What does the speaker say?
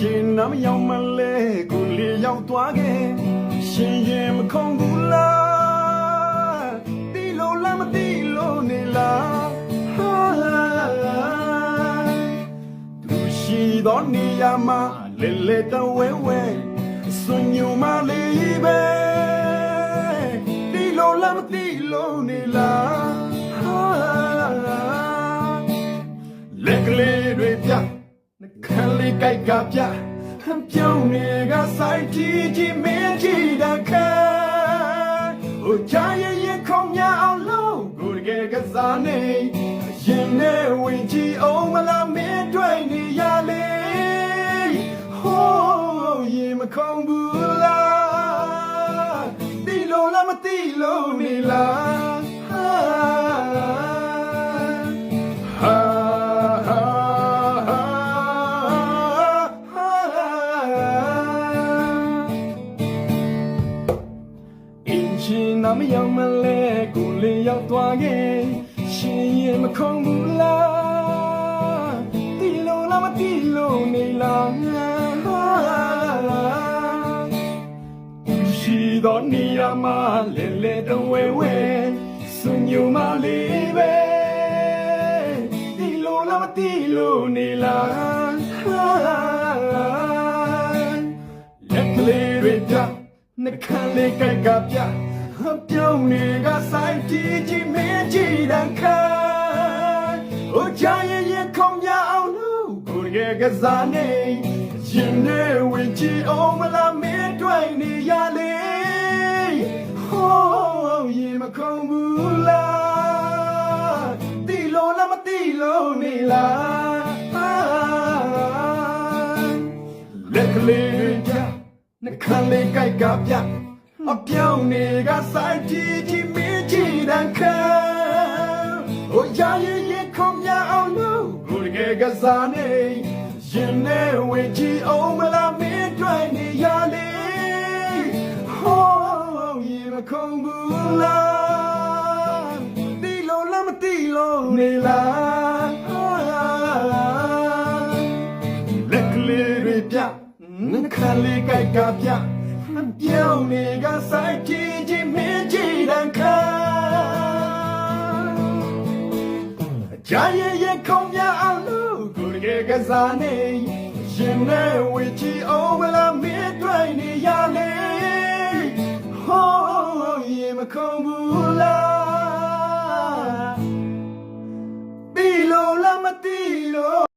ရှင်နာမရောက်မလဲကိုလေရောက်သွားခဲ့ရှင်ရင်မခုံဘူးလားတီလိုလားမတီလိုနေလားသူရှိသောနေရာမှာလေလေတဝဲဝဲစွညူမလေးပဲတီလိုလားမတီလိုနေလားလက်ကလေးတွေပြနှခမ်းလေးကြိုက်ကပြပြောင်းနေကဆိုင်ကြီးမင်းကြီးတခါဟိုချာရဲ့ခုံများအောင်လို့ကိုယ်ကကစားနေရင်နဲ့ဝင်ကြည့်အောင်မလားမင်းတွေ့နေရလေဟိုးရင်မခုံဘူးလားတီလိုလားမတီလိုနေလားရှင်နာမရောက်မလဲကိုလေရောက်သွားခဲ့ရှင်ရင်မခုံဘူးလားတီလိုလားမတီလိုနေလားရှိသောနေရာမှာလဲလဲတဝဲဝဲစွညူမလေးပဲတီလိုလားမတီလိုနေလားလက်ကလေးတွေပြနှခမ်းလေးကြိုက်ကပြပြောင်းနေကဆိုင်ကြီးမင်းကြီးတခါဟိုချာရဲ့ခုံများအောင်လို့ကိုယ်ကစားနေရင်နဲ့ဝင်ကြည့်အောင်မလားမင်းတွေ့နေရလေဟိုးရင်မခုံဘူးလားတီလိုလားမတီလိုနေလားလက်ကလေးပြနှခမ်းလေးကြိုက်ကပြအပြောင်းနေကဆိုင်ကြီးမင်းကြီးတခါဟိုချာရဲ့ခုံများအောင်လို့ကိုယ်ကစားနေရင်နဲ့ဝင်ကြည့်အောင်မလားမင်းတွေ့နေရလေဟိုးရင်မခုံဘူးလားတီလိုလားမတီလိုနေလားလက်ကလေးတွေပြနှခမ်းလေးကြိုက်ကပြပြောင်းနေကဆိုင်ကြီးမင်းကြီးတခါချာရဲ့ခုံများအောင်လို့ကိုယ်ကစားနေရင်နဲ့ဝေချီအောင်မလားမင်းတွေ့နေရလေဟိုးရင်မခုံဘူးလားတီလိုလားမတီလို